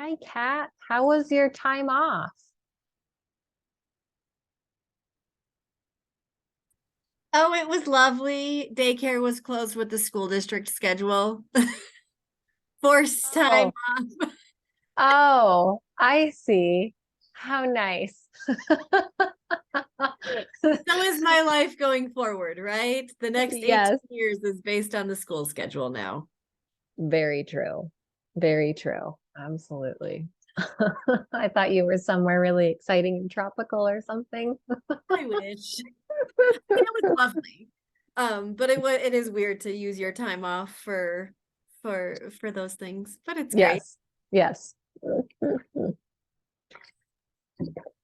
Hi, Kat. How was your time off? Oh, it was lovely. Daycare was closed with the school district schedule. Forced time Oh, off. oh, I see. How nice. So is my life going forward, right? The next 18 Yes, years is based on the school schedule now. very true. Very true. Absolutely. I thought you were somewhere really exciting and tropical or something. I wish. It was lovely. But it is weird to use your time off for those things, but it's great. Yes, yes.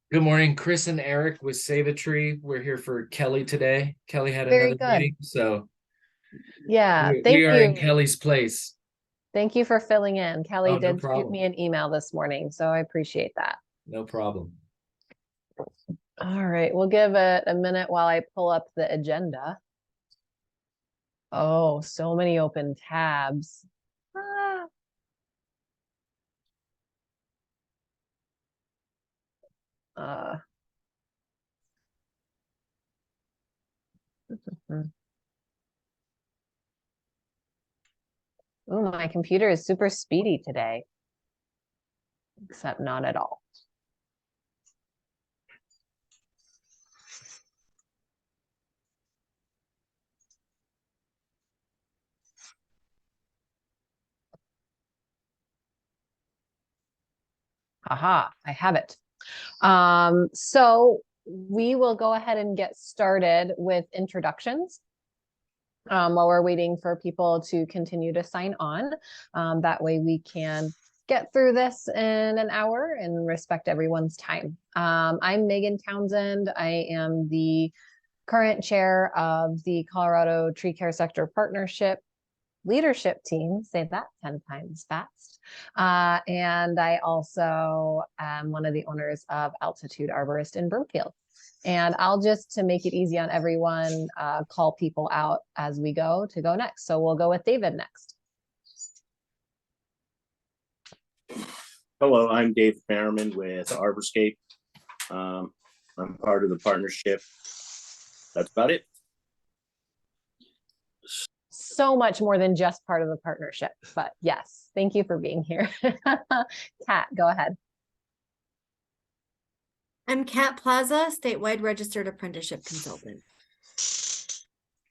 Good morning, Chris and Eric with Save a Tree. We're here for Kelly today. Kelly had Very another good. meeting, so Yeah, we thank are in you. Kelly's place. Thank you for filling in. Kelly Oh, no did shoot problem. me an email this morning, so I appreciate that. No problem. All right, we'll give it a minute while I pull up the agenda. Oh, so many open tabs. Ah. Uh. Oh, my computer is super speedy today, except not at all. Aha, I have it. So we will go ahead and get started with introductions while we're waiting for people to continue to sign on. That way we can get through this in an hour and respect everyone's time. I'm Megan Townsend. I am the current chair of the Colorado Tree Care Sector Partnership leadership team, say that 10 times fast. And I also am one of the owners of Altitude Arborist in Broomfield. And I'll just, to make it easy on everyone, call people out as we go to go next. So we'll go with David next. Hello, I'm Dave Merriman with Arborscape. I'm part of the partnership. That's about it. So much more than just part of the partnership, but yes, thank you for being here. Kat, go ahead. I'm Kat Plaza, statewide registered apprenticeship consultant.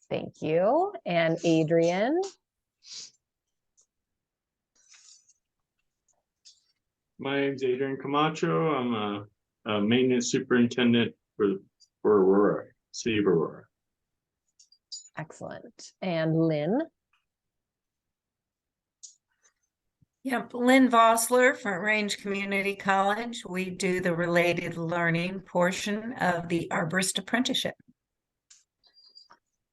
Thank you. And Adrian. My name's Adrian Camacho. I'm a maintenance superintendent for Aurora, City of Aurora. Excellent. And Lynn. Yep, Lynn Vossler from Range Community College. We do the related learning portion of the Arborist apprenticeship.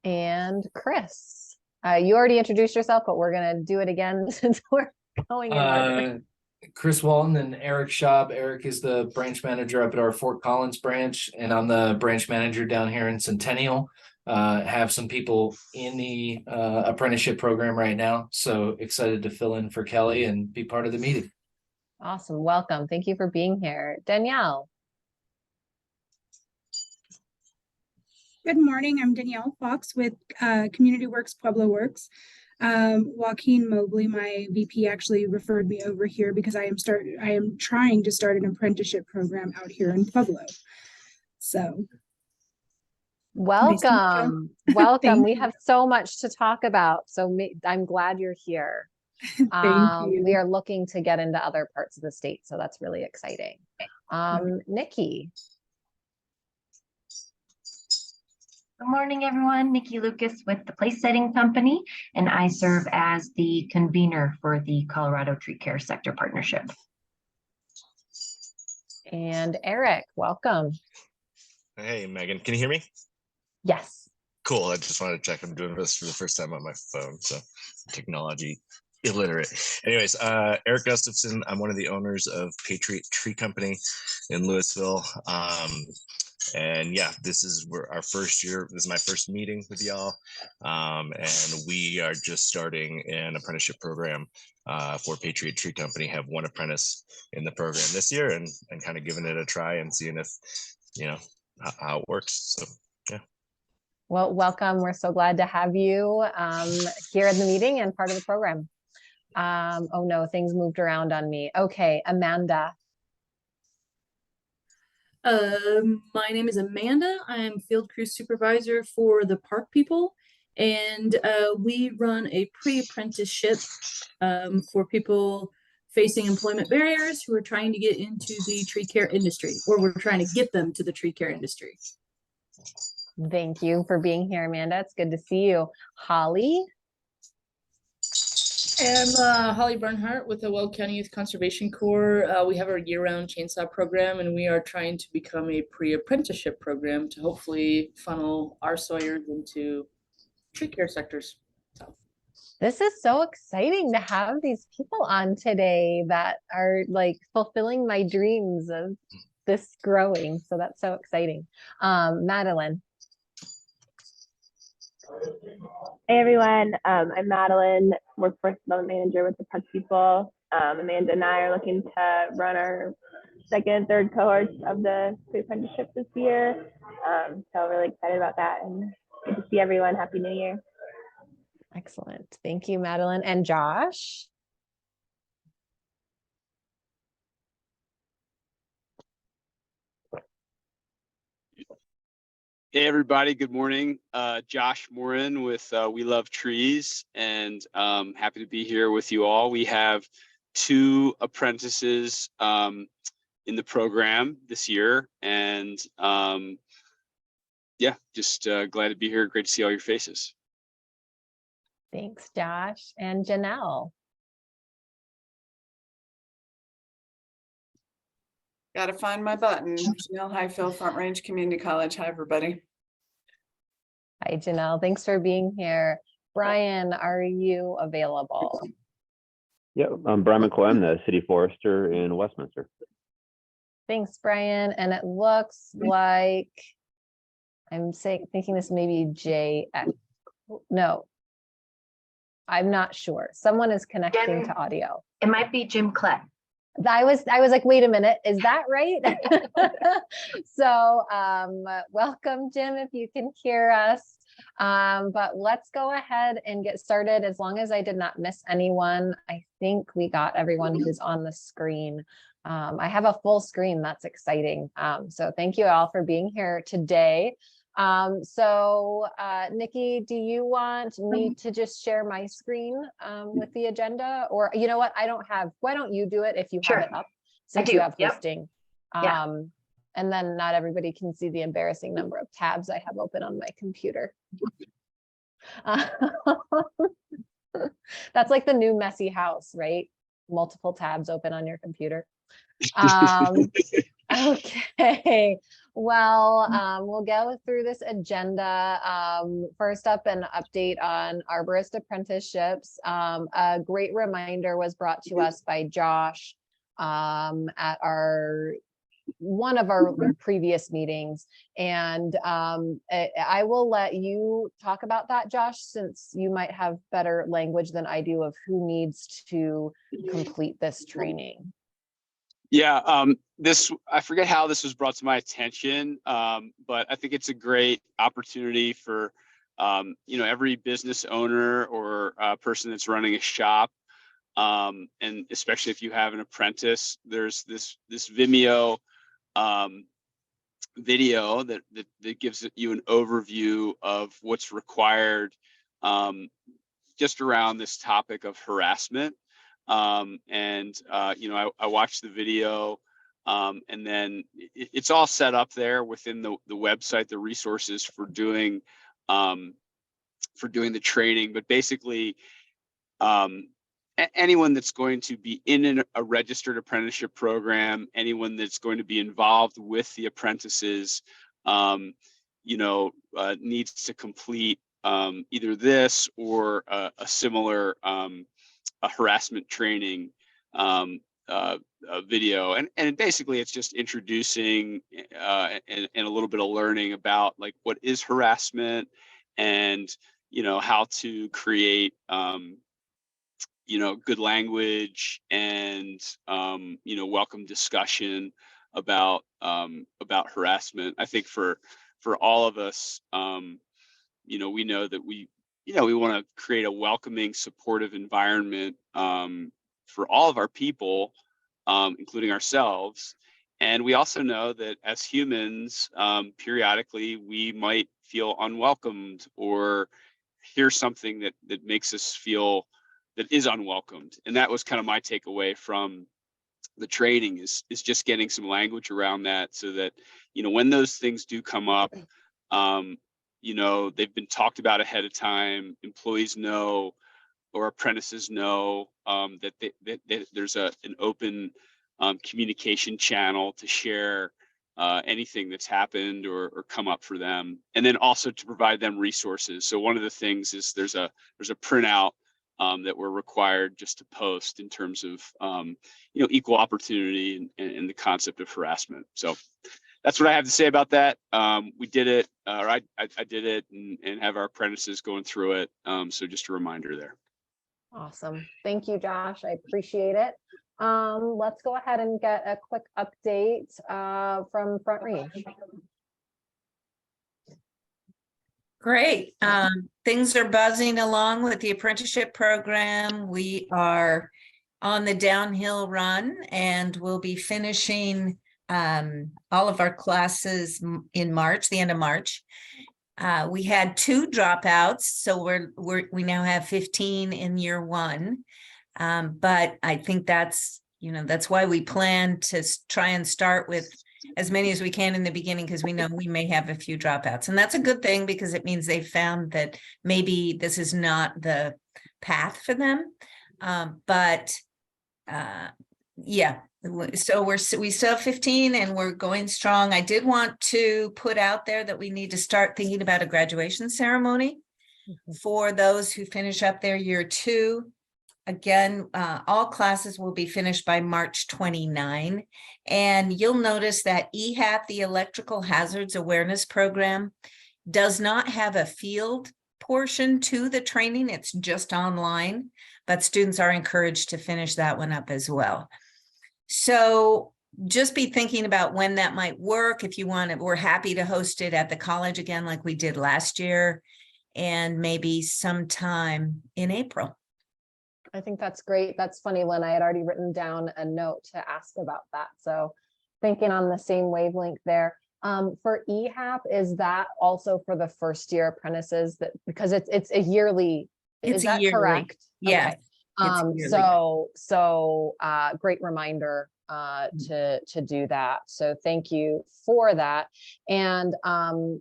And Chris. You already introduced yourself, but we're going to do it again since we're going in order. Chris Walton and Eric Schaub. Eric is the branch manager up at our Fort Collins branch, and I'm the branch manager down here in Centennial. Have some people in the apprenticeship program right now, so excited to fill in for Kelly and be part of the meeting. Awesome. Welcome. Thank you for being here. Danielle. Good morning. I'm Danielle Fox with Community Works Pueblo Works. Joaquin Mobley, my VP, actually referred me over here because I am trying to start an apprenticeship program out here in Pueblo. So welcome. Nice welcome. We have so much to talk about, so I'm glad you're here. Thank you. We are looking to get into other parts of the state, so that's really exciting. Nikki. Good morning, everyone. Nikki Lucas with the Place Setting Company, and I serve as the convener for the Colorado Tree Care Sector Partnership. And Eric, welcome. Hey, Megan, can you hear me? Yes. Cool. I just wanted to check. I'm doing this for the first time on my phone, so technology illiterate. Anyways, Eric Gustafson. I'm one of the owners of Patriot Tree Company in Louisville. And yeah, this is our first year. This is my first meeting with y'all. And we are just starting an apprenticeship program for Patriot Tree Company. Have one apprentice in the program this year, and kind of giving it a try and seeing if, you know, how it works. So yeah. Well, welcome. We're so glad to have you here in the meeting and part of the program. Oh no, things moved around on me. Okay, Amanda. My name is Amanda. I'm field crew supervisor for the park people, and we run a pre-apprenticeship for people facing employment barriers who are trying to get into the tree care industry, or we're trying to get them to the tree care industry. Thank you for being here, Amanda. It's good to see you. Holly. I'm Holly Bernhardt with the Weld County Youth Conservation Corps. We have our year-round chainsaw program, and we are trying to become a pre-apprenticeship program to hopefully funnel our sawyers into tree care sectors. So. This is so exciting to have these people on today that are like fulfilling my dreams of this growing. So that's so exciting. Madeline. Hey everyone, I'm Madeline, Workforce Development Manager with the Park People. Amanda and I are looking to run our second and third cohorts of the pre-apprenticeship this year. So really excited about that, and good to see everyone. Happy New Year. Excellent. Thank you, Madeline. And Josh. Hey everybody, good morning. Josh Morin with We Love Trees, and happy to be here with you all. We have 2 apprentices in the program this year, and yeah, just glad to be here. Great to see all your faces. Thanks, Josh. And Janelle. Got to find my button. Janelle Highfield, Front Range Community College. Hi, everybody. Hi, Janelle. Thanks for being here. Brian, are you available? Yeah, I'm Brian McCoy. I'm the city forester in Westminster. Thanks, Brian. And it looks like I'm thinking this may be JX. No, I'm not sure. Someone is connecting to audio. It might be Jim Clay. I was like, wait a minute, is that right? So welcome, Jim, if you can hear us. But let's go ahead and get started. As long as I did not miss anyone, I think we got everyone who's on the screen. I have a full screen. That's exciting. So thank you all for being here today. Nikki, do you want me to just share my screen with the agenda, or you know what, why don't you do it if you have it up, since you have hosting. And then not everybody can see the embarrassing number of tabs I have open on my computer. That's like the new messy house, right? Multiple tabs open on your computer. Okay, well, we'll go through this agenda. First up, an update on Arborist apprenticeships. A great reminder was brought to us by Josh at one of our previous meetings, and I will let you talk about that, Josh, since you might have better language than I do of who needs to complete this training. Yeah, I forget how this was brought to my attention, but I think it's a great opportunity for every business owner or person that's running a shop, and especially if you have an apprentice. There's this Vimeo video that gives you an overview of what's required just around this topic of harassment. I watched the video, and then it's all set up there within the website, the resources for doing the training. But basically, anyone that's going to be in a registered apprenticeship program, anyone that's going to be involved with the apprentices, needs to complete either this or a similar a harassment training video, and basically it's just introducing and a little bit of learning about like what is harassment, and how to create good language and welcome discussion about harassment. I think for all of us, we know that we want to create a welcoming, supportive environment for all of our people, including ourselves. And we also know that as humans, periodically we might feel unwelcomed or hear something that makes us feel that is unwelcomed. And that was kind of my takeaway from the training, is just getting some language around that, so that when those things do come up, they've been talked about ahead of time. Employees know, or apprentices know, that there's an open communication channel to share anything that's happened or come up for them, and then also to provide them resources. So one of the things is there's a printout that we're required just to post in terms of equal opportunity and the concept of harassment. So that's what I have to say about that. We did it, or I did it, and have our apprentices going through it. So just a reminder there. Awesome. Thank you, Josh. I appreciate it. Let's go ahead and get a quick update from Front Range. Great. Things are buzzing along with the apprenticeship program. We are on the downhill run, and we'll be finishing all of our classes in March, the end of March. We had 2 dropouts, so we now have 15 in year 1. But I think that's why we plan to try and start with as many as we can in the beginning, because we know we may have a few dropouts, and that's a good thing, because it means they found that maybe this is not the path for them. Yeah, so we still have 15 and we're going strong. I did want to put out there that we need to start thinking about a graduation ceremony for those who finish up their year 2. Again, all classes will be finished by March 29. And you'll notice that EHAP, the Electrical Hazards Awareness Program, does not have a field portion to the training. It's just online, but students are encouraged to finish that one up as well. So just be thinking about when that might work. If you want it, we're happy to host it at the college again, like we did last year, and maybe sometime in April. I think that's great. That's funny, Lynn. I had already written down a note to ask about that. So thinking on the same wavelength there. For EHAP, is that also for the first year apprentices, that because it's a yearly, is that correct? Yeah. Okay. So great reminder to do that. So thank you for that. And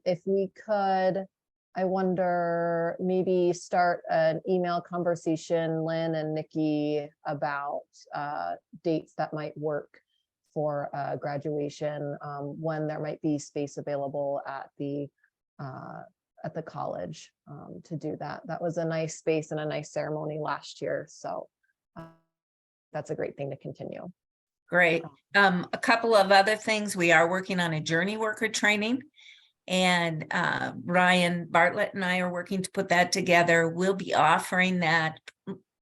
if we could, I wonder, maybe start an email conversation, Lynn and Nikki, about dates that might work for graduation, when there might be space available at the college to do that. That was a nice space and a nice ceremony last year. So that's a great thing to continue. Great. A couple of other things. We are working on a journey worker training, and Ryan Bartlett and I are working to put that together. We'll be offering that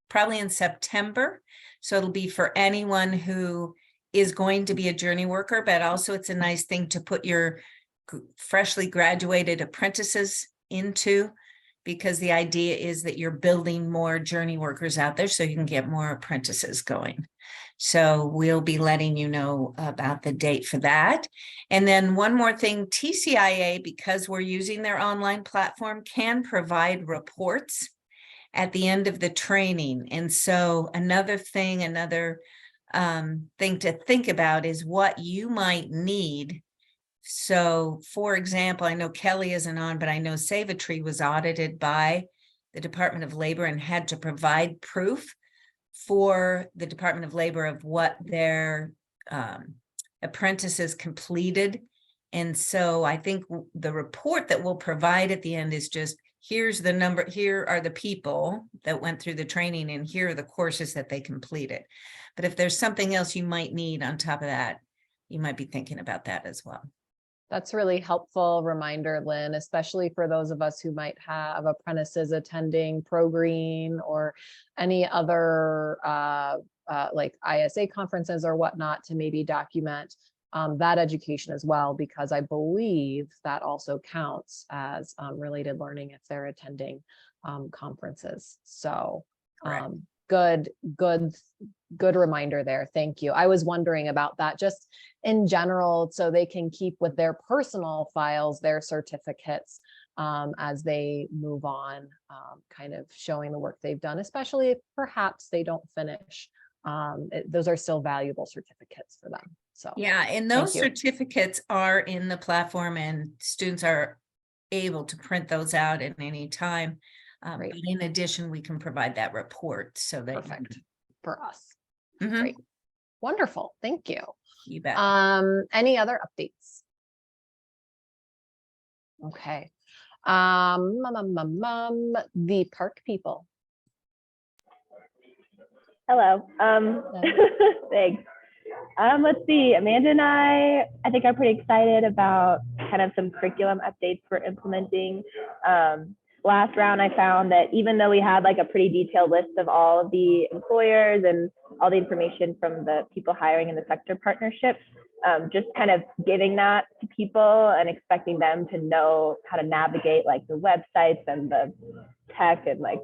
probably in September. So it'll be for anyone who is going to be a journey worker, but also it's a nice thing to put your freshly graduated apprentices into, because the idea is that you're building more journey workers out there so you can get more apprentices going. So we'll be letting you know about the date for that. And then one more thing, TCIA, because we're using their online platform, can provide reports at the end of the training. And so another thing to think about is what you might need. So for example, I know Kelly isn't on, but I know Save a Tree was audited by the Department of Labor and had to provide proof for the Department of Labor of what their apprentices completed. And so I think the report that we'll provide at the end is just here's the number, here are the people that went through the training, and here are the courses that they completed. But if there's something else you might need on top of that, you might be thinking about that as well. That's really helpful reminder, Lynn, especially for those of us who might have apprentices attending ProGreen or any other like ISA conferences or whatnot, to maybe document that education as well, because I believe that also counts as related learning if they're attending conferences. So good reminder there. Thank you. I was wondering about that just in general, so they can keep with their personal files, their certificates as they move on, kind of showing the work they've done, especially if perhaps they don't finish. Those are still valuable certificates for them. So yeah, and those certificates are in the platform, and students are able to print those out at any time. But in addition, we can provide that report so that perfect for us. Mhm. Great. Wonderful. Thank you. You bet. Any other updates? Okay. The park people. Hello. Thanks. Let's see. Amanda and I think are pretty excited about kind of some curriculum updates we're implementing. Last round, I found that even though we had like a pretty detailed list of all of the employers and all the information from the people hiring in the sector partnership, just kind of giving that to people and expecting them to know how to navigate like the websites and the tech and like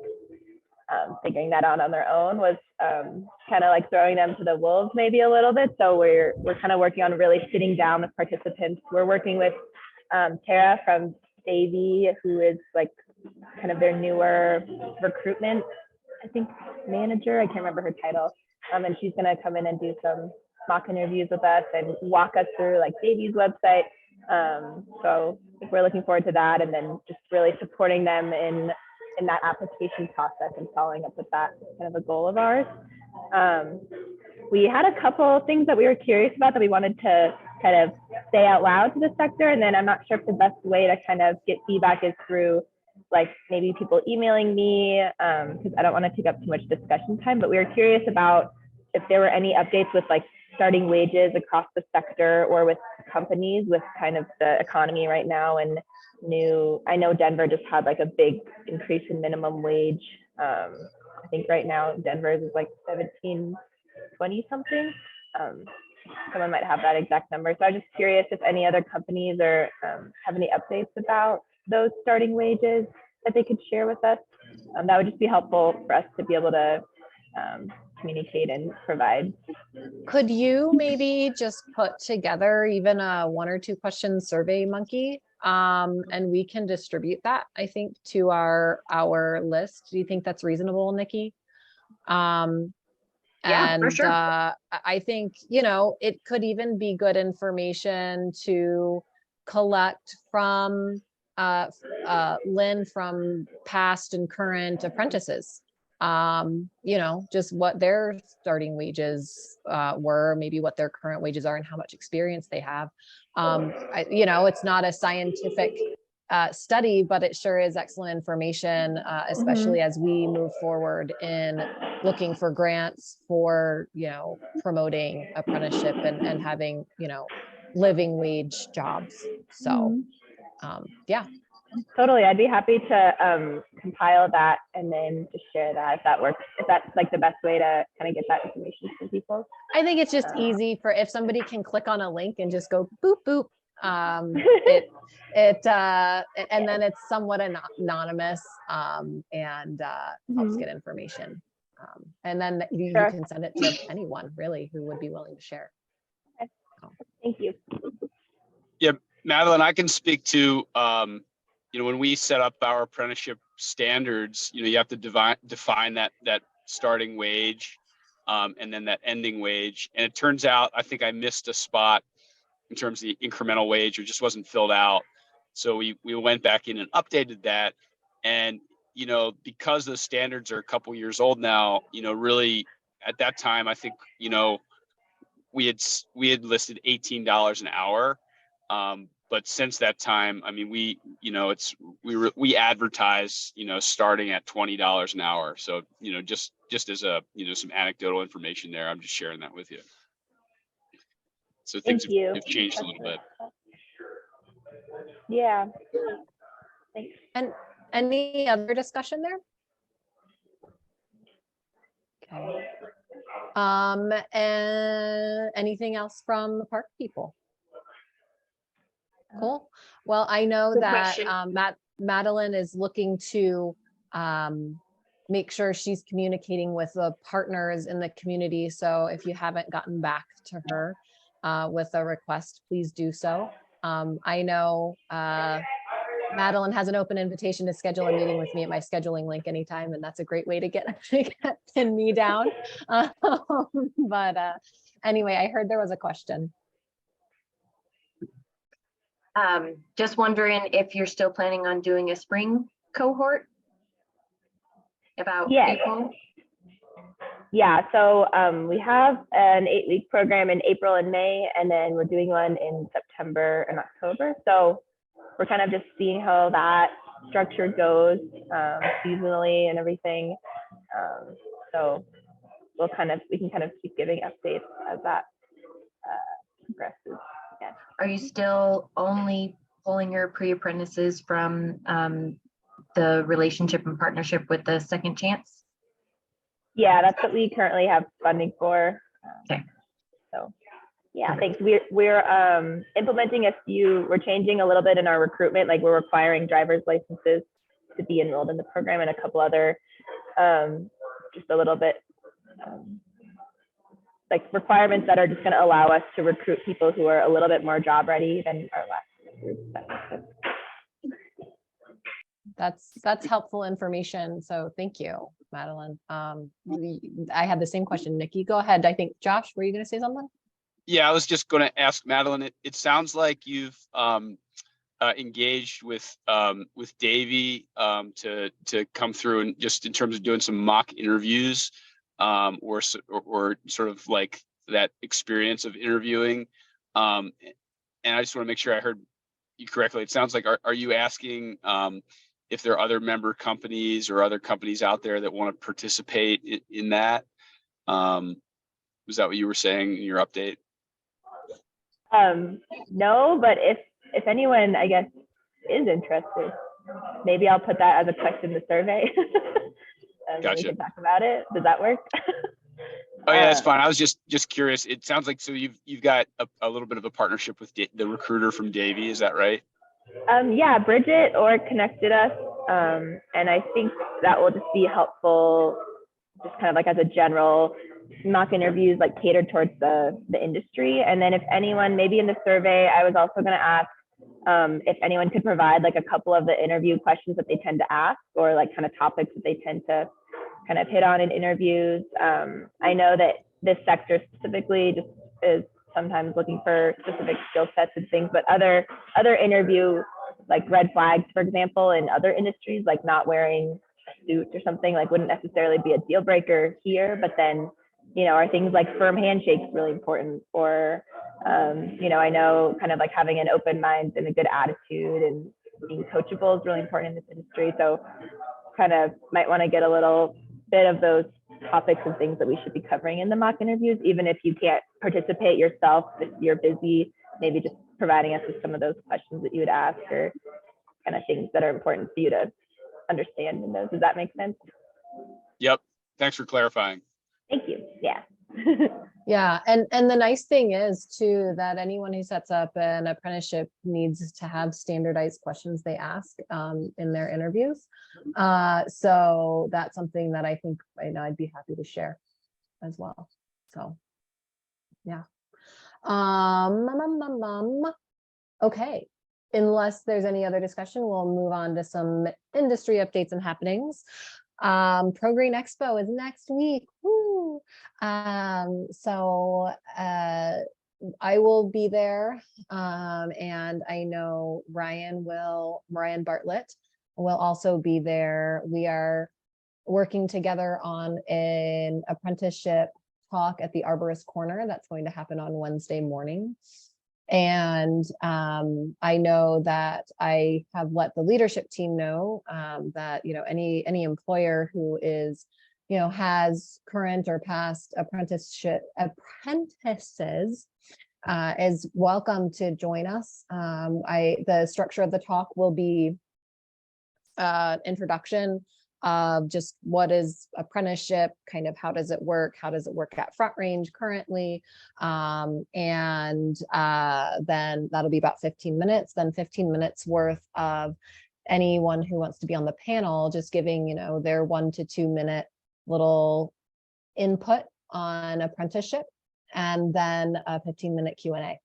figuring that out on their own was kind of like throwing them to the wolves maybe a little bit. So we're kind of working on really sitting down with participants. We're working with Tara from Davie, who is like kind of their newer recruitment, I think, manager. I can't remember her title. And she's gonna come in and do some mock interviews with us and walk us through like Davie's website. So I think we're looking forward to that, and then just really supporting them in that application process and following up with that, kind of a goal of ours. We had a couple things that we were curious about that we wanted to kind of say out loud to the sector, and then I'm not sure if the best way to kind of get feedback is through like maybe people emailing me, because I don't want to take up too much discussion time, but we were curious about if there were any updates with like starting wages across the sector or with companies with kind of the economy right now. And I know Denver just had like a big increase in minimum wage. I think right now Denver's is like 17.20 something. Someone might have that exact number. So I was just curious if any other companies or have any updates about those starting wages that they could share with us. That would just be helpful for us to be able to communicate and provide. Could you maybe just put together even a 1 or 2 question survey monkey, and we can distribute that, I think, to our list. Do you think that's reasonable, Nikki? Yeah, for sure. I think, it could even be good information to collect from Lynn from past and current apprentices. Just what their starting wages were, maybe what their current wages are and how much experience they have. It's not a scientific study, but it sure is excellent information, especially as we move forward in looking for grants for, promoting apprenticeship and having, living wage jobs. So, yeah. Totally. I'd be happy to compile that and then just share that if that works, if that's like the best way to kind of get that information to people. I think it's just easy for if somebody can click on a link and just go boop, boop. And then it's somewhat anonymous and helps get information. And then you can send it to anyone really who would be willing to share. Okay. Thank you. Yeah, Madeline, I can speak to, when we set up our apprenticeship standards, you have to define that starting wage and then that ending wage. And it turns out, I think I missed a spot in terms of the incremental wage, or just wasn't filled out. So we went back in and updated that. And, because the standards are a couple years old now, really at that time, I think, we had listed $18 an hour. but since that time, I mean, we advertise, starting at $20 an hour. So, just as a, some anecdotal information there, I'm just sharing that with you. So things Thank you. have changed a little bit. Yeah. Thanks. And any other discussion there? Okay. And anything else from the park people? Cool. Well, I know Good that question. Madeline is looking to make sure she's communicating with the partners in the community. So if you haven't gotten back to her with a request, please do so. I know Madeline has an open invitation to schedule a meeting with me at my scheduling link anytime, and that's a great way to pin me down. But anyway, I heard there was a question. Just wondering if you're still planning on doing a spring cohort about Yes. April? Yeah, so we have an 8-week program in April and May, and then we're doing one in September and October. So we're kind of just seeing how that structure goes seasonally and everything. So we can kind of keep giving updates as that progresses. Yeah. Are you still only pulling your pre-apprentices from the relationship and partnership with the Second Chance? Yeah, that's what we currently have funding for. Okay. So yeah, thanks. We're implementing we're changing a little bit in our recruitment, like we're requiring driver's licenses to be enrolled in the program and a couple other just a little bit like requirements that are just going to allow us to recruit people who are a little bit more job ready than our last group. That's helpful information. So thank you, Madeline. I had the same question. Nikki, go ahead. I think Josh, were you going to say something? Yeah, I was just going to ask Madeline. It sounds like you've engaged with Davey to come through and just in terms of doing some mock interviews, or sort of like that experience of interviewing. And I just want to make sure I heard you correctly. It sounds like are you asking if there are other member companies or other companies out there that want to participate in that? Was that what you were saying in your update? No, but if anyone, I guess, is interested, maybe I'll put that as a question in the survey. Gotcha. We can talk about it. Does that work? Oh yeah, that's fine. I was just curious. It sounds like so you've got a little bit of a partnership with the recruiter from Davey. Is that right? Yeah, Bridget connected us, and I think that will just be helpful, just kind of like as a general mock interviews, like catered towards the industry. And then if anyone, maybe in the survey, I was also going to ask if anyone could provide like a couple of the interview questions that they tend to ask, or like kind of topics that they tend to kind of hit on in interviews. I know that this sector specifically just is sometimes looking for specific skill sets and things, but other interview, like red flags, for example, in other industries, like not wearing a suit or something, like wouldn't necessarily be a deal breaker here, but then, are things like firm handshakes really important? Or, I know kind of like having an open mind and a good attitude and being coachable is really important in this industry. So kind of might want to get a little bit of those topics and things that we should be covering in the mock interviews, even if you can't participate yourself, if you're busy, maybe just providing us with some of those questions that you would ask, or kind of things that are important for you to understand in those. Does that make sense? Yep. Thanks for clarifying. Thank you. Yeah. Yeah, and the nice thing is too that anyone who sets up an apprenticeship needs to have standardized questions they ask in their interviews. So that's something that I think I'd be happy to share as well. So yeah. Okay. Unless there's any other discussion, we'll move on to some industry updates and happenings. ProGreen Expo is next week. Woo! So I will be there, and I know Ryan Bartlett will also be there. We are working together on an apprenticeship talk at the Arborist Corner that's going to happen on Wednesday morning. And I know that I have let the leadership team know that, you know, any employer who is, you know, has current or past apprentices is welcome to join us. The structure of the talk will be introduction of just what is apprenticeship, kind of how does it work at Front Range currently, and then that'll be about 15 minutes, then 15 minutes worth of anyone who wants to be on the panel just giving, you know, their 1 to 2 minute little input on apprenticeship, and then a 15-minute Q&A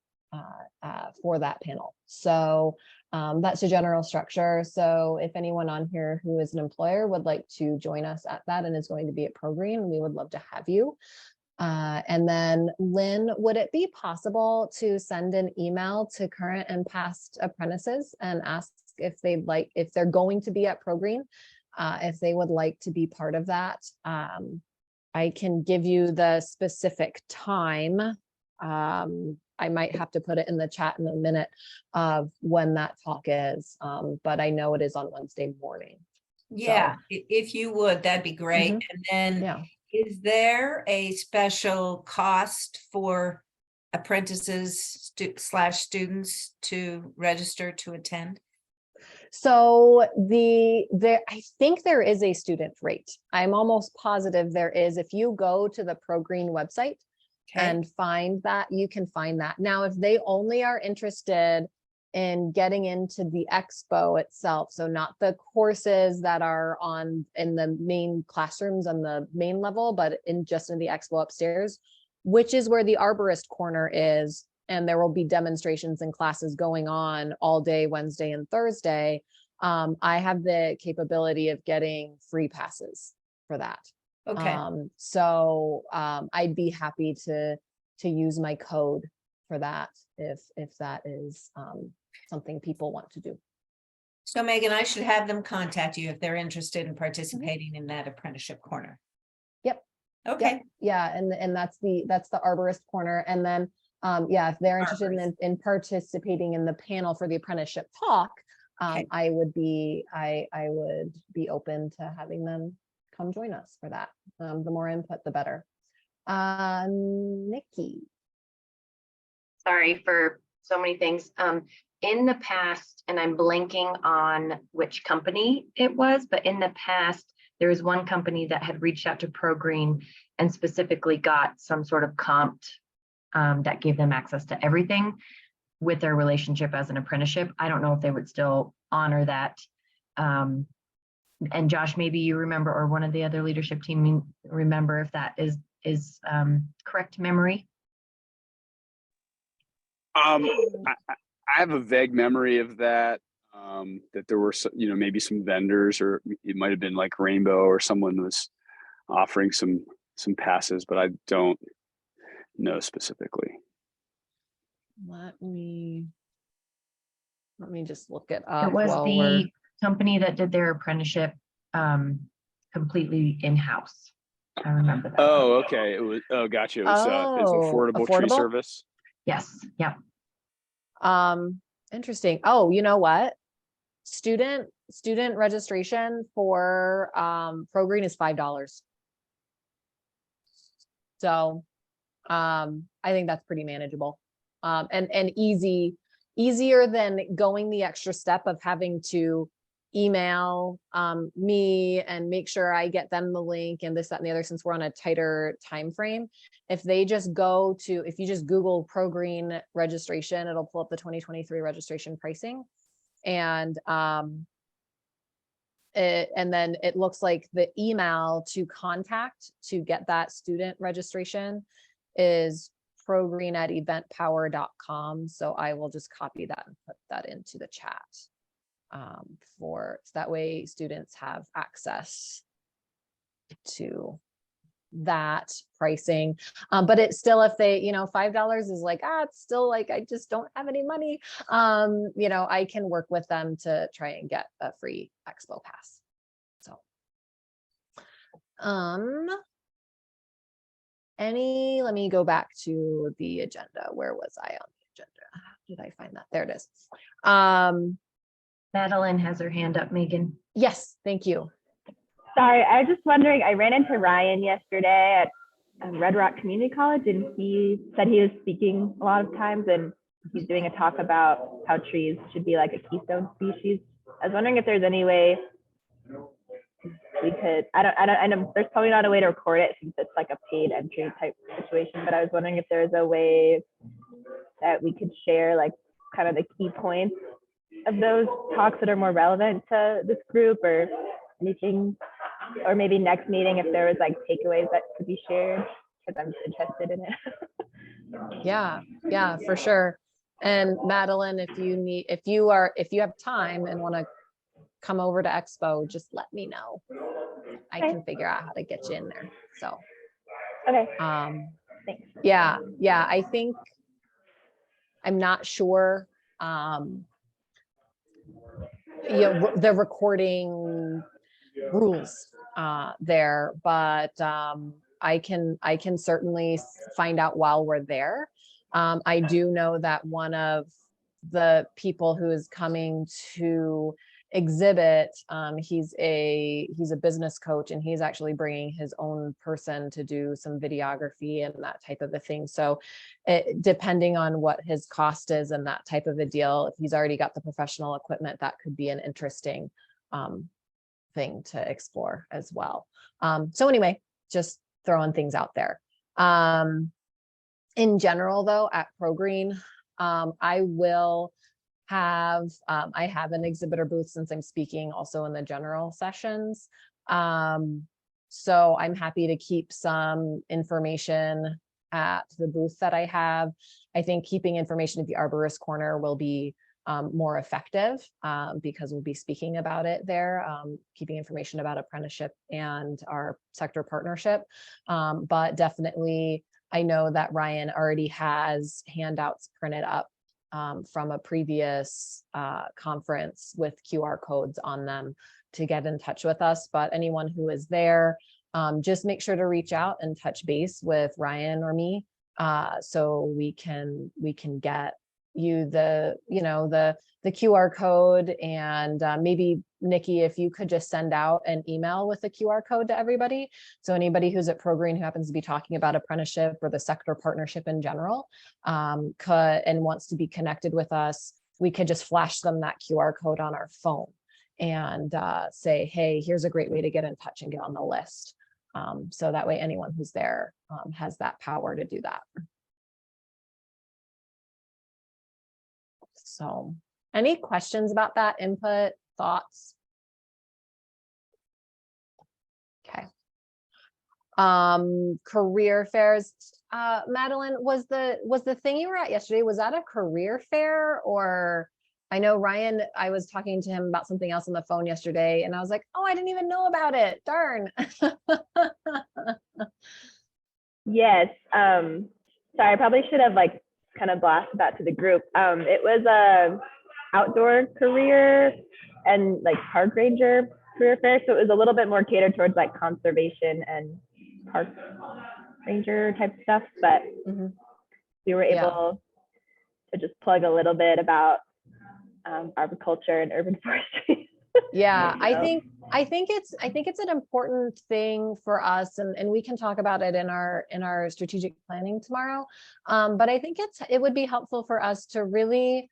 for that panel. So that's a general structure. So if anyone on here who is an employer would like to join us at that and is going to be at ProGreen, we would love to have you. And then Lynn, would it be possible to send an email to current and past apprentices and ask if they'd like, if they're going to be at ProGreen, if they would like to be part of that? I can give you the specific time. I might have to put it in the chat in a minute of when that talk is, but I know it is on Wednesday morning. Yeah, if you would, that'd be great. And then is there a special cost for apprentices / students to register to attend? So I think there is a student rate. I'm almost positive there is. If you go to the ProGreen website and find that, you can find that. Now, if they only are interested in getting into the expo itself, so not the courses that are in the main classrooms on the main level, but just in the expo upstairs, which is where the Arborist corner is, and there will be demonstrations and classes going on all day Wednesday and Thursday. I have the capability of getting free passes for that. Okay. So I'd be happy to use my code for that if that is something people want to do. So Megan, I should have them contact you if they're interested in participating in that apprenticeship corner. Yep. Okay. Yep. Yeah, and that's the Arborist corner. And then yeah, if they're interested in participating in the panel for the apprenticeship talk, I would be open to having them come join us for that. The more input, the better. Nikki. Sorry for so many things. In the past, and I'm blanking on which company it was, but in the past, there was one company that had reached out to ProGreen and specifically got some sort of comped that gave them access to everything with their relationship as an apprenticeship. I don't know if they would still honor that. And Josh, maybe you remember, or one of the other leadership team remember if that is correct memory. I have a vague memory of that, that there were, you know, maybe some vendors, or it might have been like Rainbow or someone was offering some passes, but I don't know specifically. Let me just look it up. It was while the company that did their apprenticeship completely in-house. I remember that. Oh, okay. It was, oh, gotcha. It was affordable tree service. Yes. Yep. Interesting. Oh, you know what? Student registration for ProGreen is $5. So I think that's pretty manageable. And easier than going the extra step of having to email me and make sure I get them the link and this, that, and the other, since we're on a tighter time frame. If they just if you just Google ProGreen registration, it'll pull up the 2023 registration pricing. And then it looks like the email to contact to get that student registration is progreen@eventpower.com. So I will just copy that and put that into the chat so that way students have access to that pricing. But it's still, if they, you know, $5 is like, it's still like, I just don't have any money. You know, I can work with them to try and get a free expo pass. So, let me go back to the agenda. Where was I on the agenda? did I find that? There it is. Madeline has her hand up, Megan. Yes, thank you. Sorry, I was just wondering, I ran into Ryan yesterday at Red Rock Community College, and he said he was speaking a lot of times, and he's doing a talk about how trees should be like a keystone species. I was wondering if there's any way we could, I know there's probably not a way to record it since it's like a paid entry type situation, but I was wondering if there's a way that we could share like kind of the key points of those talks that are more relevant to this group, or anything, or maybe next meeting if there was like takeaways that could be shared, because I'm interested in it. Yeah, for sure. And Madeline, if you have time and want to come over to Expo, just let me know. I can figure out how to get you in there. So, okay. Thanks. Yeah. I think I'm not sure. The recording rules there, but I can certainly find out while we're there. I do know that one of the people who is coming to exhibit, he's a business coach, and he's actually bringing his own person to do some videography and that type of a thing. So depending on what his cost is and that type of a deal, if he's already got the professional equipment, that could be an interesting thing to explore as well. So anyway, just throwing things out there. In general though, at ProGreen, I will have, I have an exhibitor booth since I'm speaking also in the general sessions. So I'm happy to keep some information at the booth that I have. I think keeping information at the Arborist corner will be more effective because we'll be speaking about it there, keeping information about apprenticeship and our sector partnership. But definitely, I know that Ryan already has handouts printed up from a previous conference with QR codes on them to get in touch with us. But anyone who is there, just make sure to reach out and touch base with Ryan or me, so we can get you the QR code, and maybe Nikki, if you could just send out an email with the QR code to everybody. So anybody who's at ProGreen who happens to be talking about apprenticeship or the sector partnership in general, and wants to be connected with us, we could just flash them that QR code on our phone and say, hey, here's a great way to get in touch and get on the list. So that way anyone who's there has that power to do that. So any questions about that, input, thoughts? Okay. Career fairs. Madeline, was the thing you were at yesterday, was that a career fair? Or I know Ryan, I was talking to him about something else on the phone yesterday, and I was like, oh, I didn't even know about it. Darn. Yes. Sorry, I probably should have like kind of blasted that to the group. It was a outdoor career and like park ranger career fair. So it was a little bit more catered towards like conservation and park ranger type stuff, but we were able to just plug a little bit about arboriculture and urban forestry. Yeah, I think it's an important thing for us, and we can talk about it in our strategic planning tomorrow. But I think it would be helpful for us to really,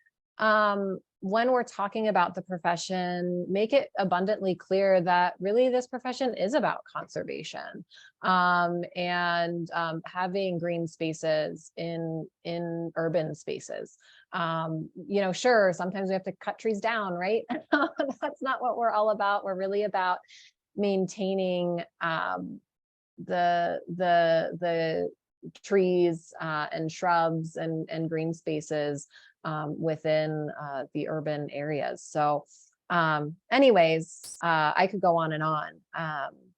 when we're talking about the profession, make it abundantly clear that really this profession is about conservation, and having green spaces in urban spaces. Sure, sometimes we have to cut trees down, right? That's not what we're all about. We're really about maintaining the trees and shrubs and green spaces within the urban areas. So anyways, I could go on and on,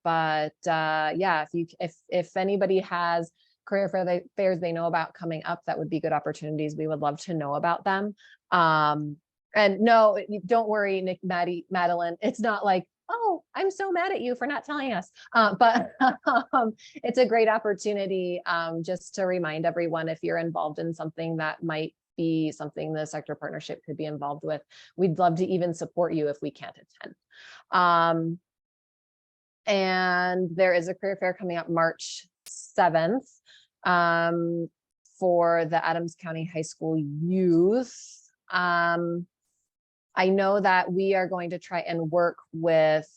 but yeah, if anybody has career fairs they know about coming up, that would be good opportunities. We would love to know about them. And no, don't worry, Madeline, it's not like, oh, I'm so mad at you for not telling us. But it's a great opportunity just to remind everyone, if you're involved in something that might be something the sector partnership could be involved with. We'd love to even support you if we can't attend. And there is a career fair coming up March 7th for the Adams County High School youth. I know that we are going to try and work with,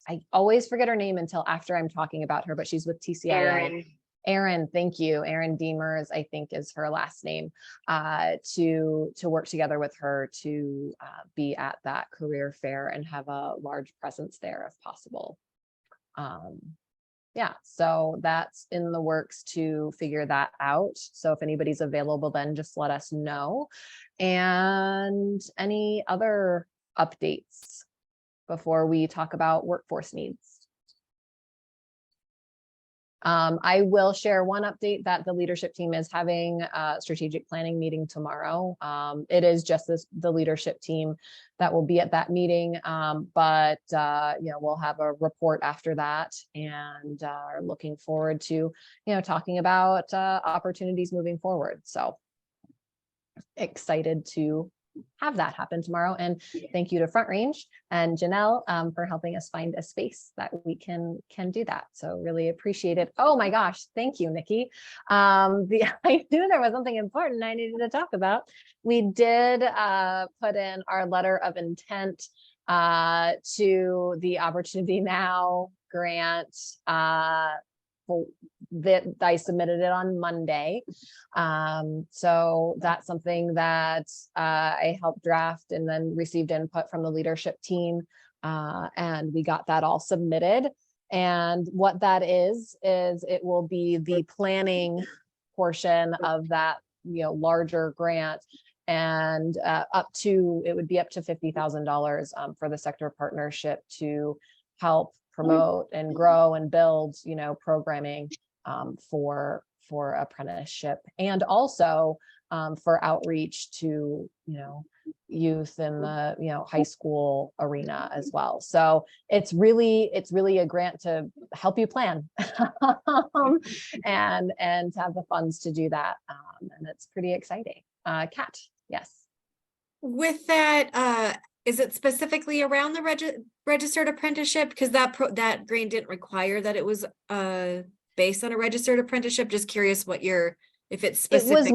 I always forget her name until after I'm talking about her, but she's with TCIA. Erin, thank you. Erin Deemers, I think is her last name, to work together with her to be at that career fair and have a large presence there if possible. Yeah, so that's in the works to figure that out. So if anybody's available, then just let us know. And any other updates before we talk about workforce needs? I will share one update that the leadership team is having a strategic planning meeting tomorrow. It is just the leadership team that will be at that meeting, but we'll have a report after that, and are looking forward to talking about opportunities moving forward. So excited to have that happen tomorrow. And thank you to Front Range and Janelle for helping us find a space that we can do that. So really appreciate it. Oh my gosh, thank you, Nikki. I knew there was something important I needed to talk about. We did put in our letter of intent to the Opportunity Now grant that I submitted it on Monday. So that's something that I helped draft and then received input from the leadership team. And we got that all submitted. And what that is it will be the planning portion of that, larger grant, and it would be up to $50,000 for the sector partnership to help promote and grow and build, programming for apprenticeship, and also for outreach to, youth in the, high school arena as well. So it's really a grant to help you plan and to have the funds to do that. And it's pretty exciting. Kat, yes. With that, is it specifically around the registered apprenticeship? Because that grant didn't require that it was based on a registered apprenticeship. Just curious if it's specific.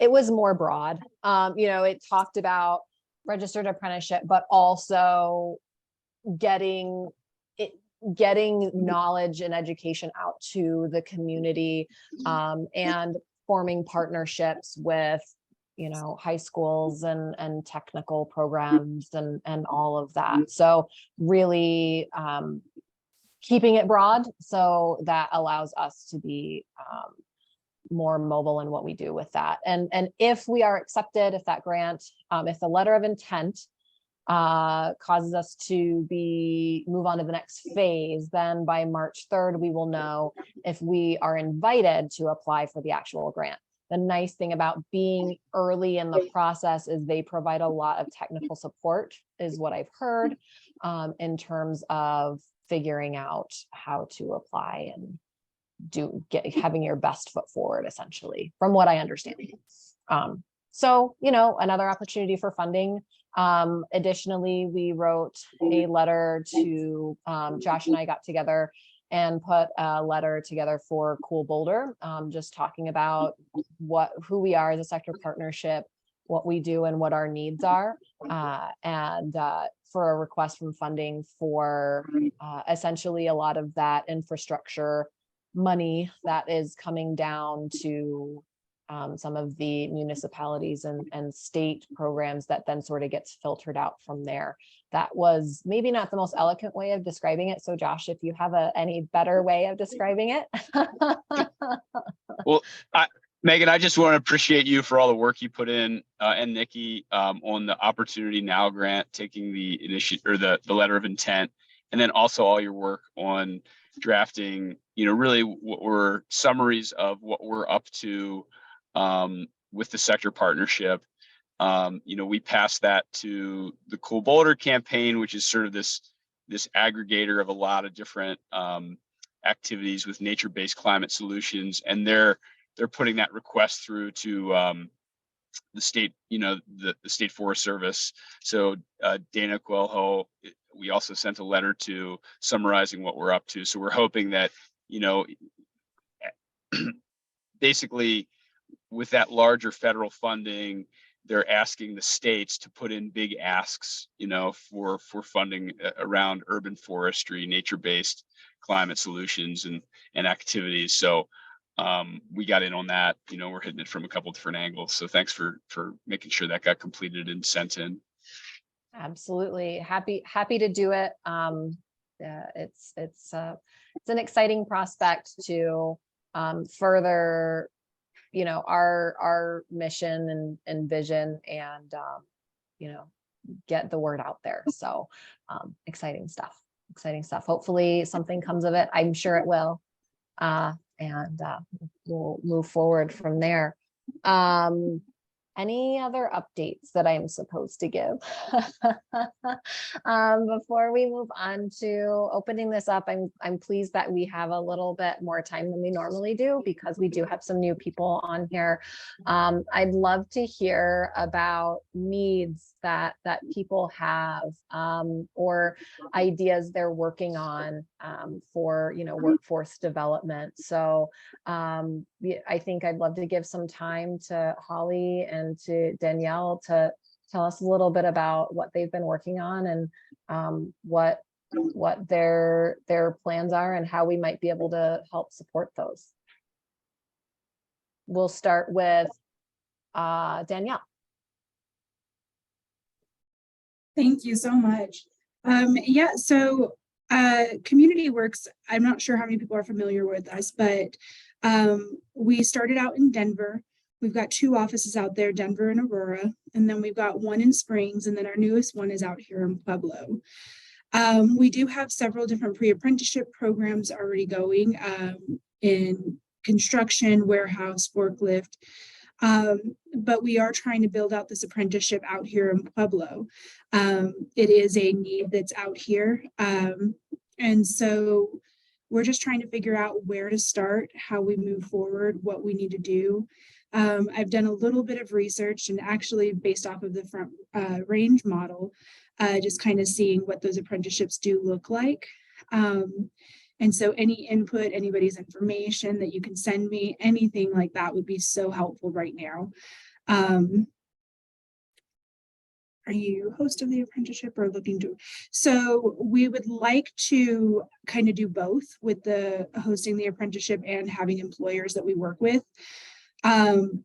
It was more broad. It talked about registered apprenticeship, but also getting knowledge and education out to the community, and forming partnerships with high schools and technical programs and all of that. So really keeping it broad, so that allows us to be more mobile in what we do with that. And if we are accepted, if that grant, if the letter of intent causes us to move on to the next phase, then by March 3rd, we will know if we are invited to apply for the actual grant. The nice thing about being early in the process is they provide a lot of technical support, is what I've heard, in terms of figuring out how to apply and having your best foot forward, essentially, from what I understand. So, another opportunity for funding. Additionally, we wrote a letter to, Josh and I got together and put a letter together for Cool Boulder, just talking about who we are as a sector partnership, what we do and what our needs are, and for a request from funding for essentially a lot of that infrastructure money that is coming down to some of the municipalities and state programs that then sort of gets filtered out from there. That was maybe not the most eloquent way of describing it. So Josh, if you have any better way of describing it. Well, Megan, I just want to appreciate you for all the work you put in, and Nikki, on the Opportunity Now grant, taking the initiative or the letter of intent, and then also all your work on drafting, really what were summaries of what we're up to with the sector partnership. We passed that to the Cool Boulder campaign, which is sort of this aggregator of a lot of different activities with nature-based climate solutions, and they're putting that request through to state, the state Forest Service. So Dana Coelho, we also sent a letter to summarizing what we're up to. So we're hoping that, basically with that larger federal funding, they're asking the states to put in big asks, for funding around urban forestry, nature-based climate solutions and activities. So we got in on that. We're hitting it from a couple different angles. So thanks for making sure that got completed and sent in. Absolutely. Happy to do it. It's an exciting prospect to further, our mission and vision, and get the word out there. So exciting stuff. Hopefully something comes of it. I'm sure it will. And we'll move forward from there. Any other updates that I'm supposed to give? Before we move on to opening this up, I'm pleased that we have a little bit more time than we normally do, because we do have some new people on here. I'd love to hear about needs that people have, or ideas they're working on for workforce development. So I think I'd love to give some time to Holly and to Danielle to tell us a little bit about what they've been working on, and what their plans are, and how we might be able to help support those. We'll start with Danielle. Thank you so much. Yeah, so Community Works, I'm not sure how many people are familiar with us, but we started out in Denver. We've got 2 offices out there, Denver and Aurora, and then we've got 1 in Springs, and then our newest one is out here in Pueblo. We do have several different pre-apprenticeship programs already going in construction, warehouse, forklift, but we are trying to build out this apprenticeship out here in Pueblo. It is a need that's out here, and so we're just trying to figure out where to start, how we move forward, what we need to do. I've done a little bit of research, and actually based off of the front range model, just kind of seeing what those apprenticeships do look like. And so any input, anybody's information that you can send me, anything like that would be so helpful right now. Are you host of the apprenticeship or looking to? So we would like to kind of do both, with the hosting the apprenticeship and having employers that we work with.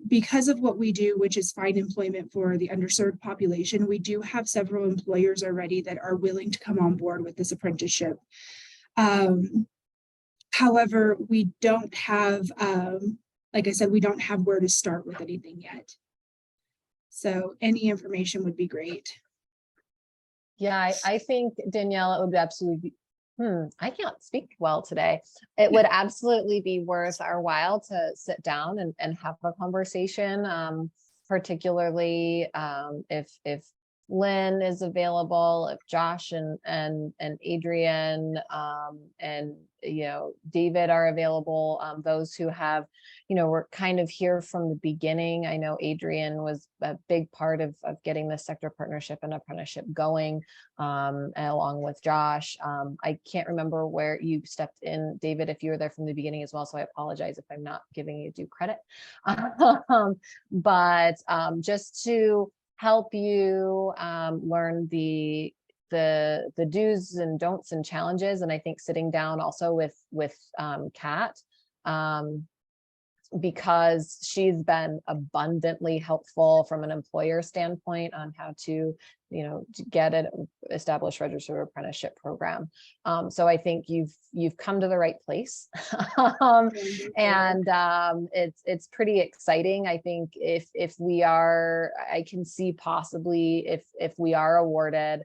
Because of what we do, which is find employment for the underserved population, we do have several employers already that are willing to come on board with this apprenticeship. However, we don't have, like I said, we don't have where to start with anything yet. So any information would be great. Yeah, I think, Danielle, it would absolutely be, I can't speak well today. It would absolutely be worth our while to sit down and have a conversation, particularly if Lynn is available, if Josh and Adrian and David are available, those who have, we're kind of here from the beginning. I know Adrian was a big part of getting the sector partnership and apprenticeship going, along with Josh. I can't remember where you stepped in, David, if you were there from the beginning as well, so I apologize if I'm not giving you due credit. But just to help you learn the do's and don'ts and challenges. And I think sitting down also with Kat, because she's been abundantly helpful from an employer standpoint on how to get an established registered apprenticeship program. So I think you've come to the right place. And it's pretty exciting. I think if we are, I can see possibly if we are awarded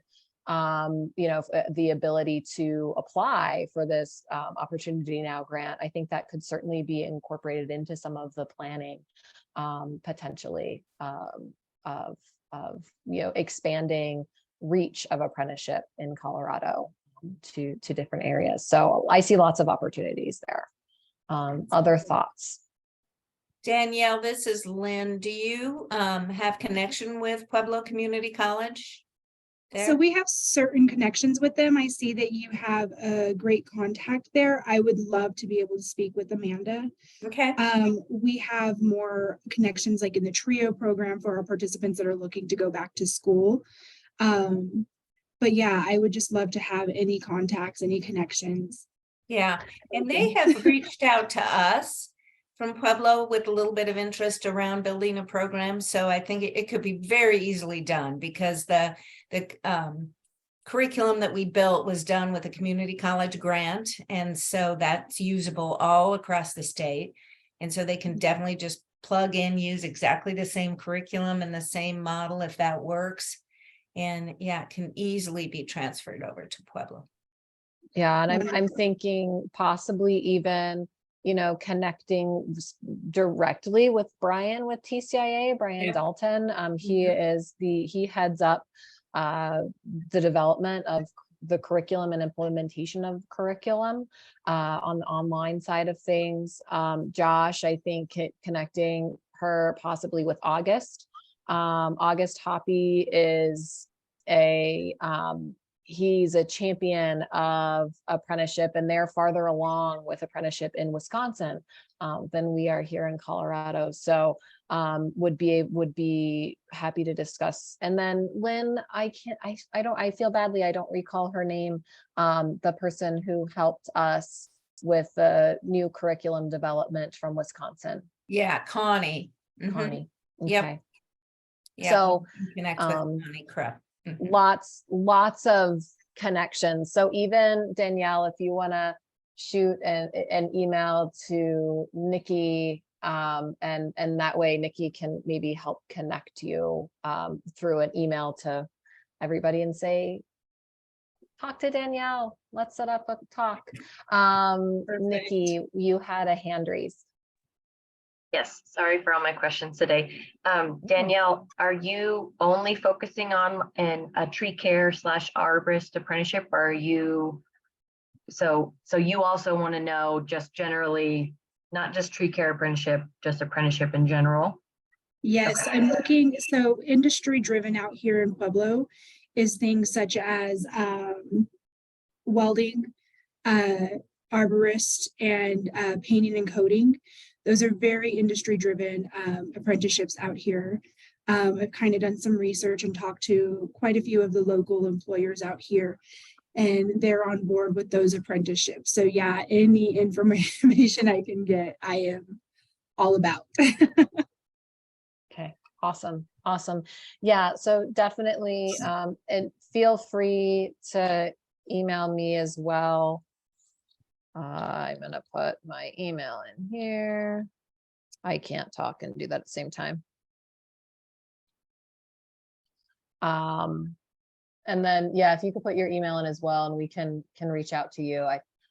the ability to apply for this Opportunity Now grant, I think that could certainly be incorporated into some of the planning, potentially, of expanding reach of apprenticeship in Colorado to different areas. So I see lots of opportunities there. Other thoughts? Danielle, this is Lynn. Do you have connection with Pueblo Community College? So There? we have certain connections with them. I see that you have a great contact there. I would love to be able to speak with Amanda. Okay. We have more connections like in the TRIO program for our participants that are looking to go back to school. But yeah, I would just love to have any contacts, any connections. Yeah, and they have reached out to us from Pueblo with a little bit of interest around building a program. So I think it could be very easily done because the curriculum that we built was done with a community college grant. And so that's usable all across the state. And so they can definitely just plug in, use exactly the same curriculum and the same model if that works. And yeah, it can easily be transferred over to Pueblo. Yeah, and I'm thinking possibly even, you know, connecting directly with Brian with TCIA, Brian Yeah. Dalton. He heads up the development of the curriculum and implementation of curriculum on the online side of things. Josh, I think connecting her possibly with August. August Hoppy is he's a champion of apprenticeship, and they're farther along with apprenticeship in Wisconsin than we are here in Colorado. So would be happy to discuss. And then Lynn, I feel badly, I don't recall her name, the person who helped us with the new curriculum development from Wisconsin. Yeah, Connie. Mhm. Connie. Yep. Okay. Yeah, So connect with Connie Krupp. lots of connections. So even Danielle, if you want to shoot an email to Nikki, and that way Nikki can maybe help connect you through an email to everybody and say, talk to Danielle, let's set up a talk. Nikki, you had a hand raised. Yes, sorry for all my questions today. Danielle, are you only focusing on a tree care / arborist apprenticeship, or are you, so you also want to know just generally, not just tree care apprenticeship, just apprenticeship in general? Yes, I'm looking, so industry driven out here in Pueblo is things such as welding, arborist, and painting and coating. Those are very industry driven apprenticeships out here. I've kind of done some research and talked to quite a few of the local employers out here, and they're on board with those apprenticeships. So yeah, any information I can get, I am all about. Okay, awesome. Yeah, so definitely, and feel free to email me as well. I'm gonna put my email in here. I can't talk and do that at the same time. And then, yeah, if you could put your email in as well, and we can reach out to you.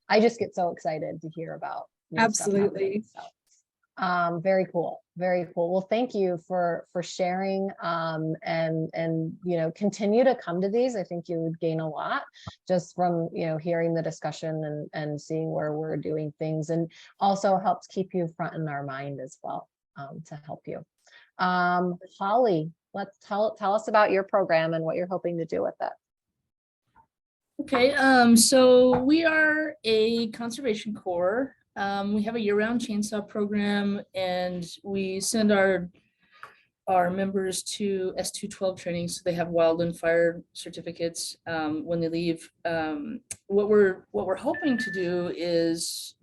I just get so excited to hear about new stuff happening, Absolutely. so. Very cool. Well, thank you for sharing, and you know, continue to come to these. I think you would gain a lot just from, you know, hearing the discussion and seeing where we're doing things, and also helps keep you front in our mind as well, to help you. Holly, let's tell us about your program and what you're hoping to do with it. Okay, so we are a conservation corps. We have a year-round chainsaw program, and we send our members to S212 training, so they have wild and fire certificates when they leave. What we're hoping to do is,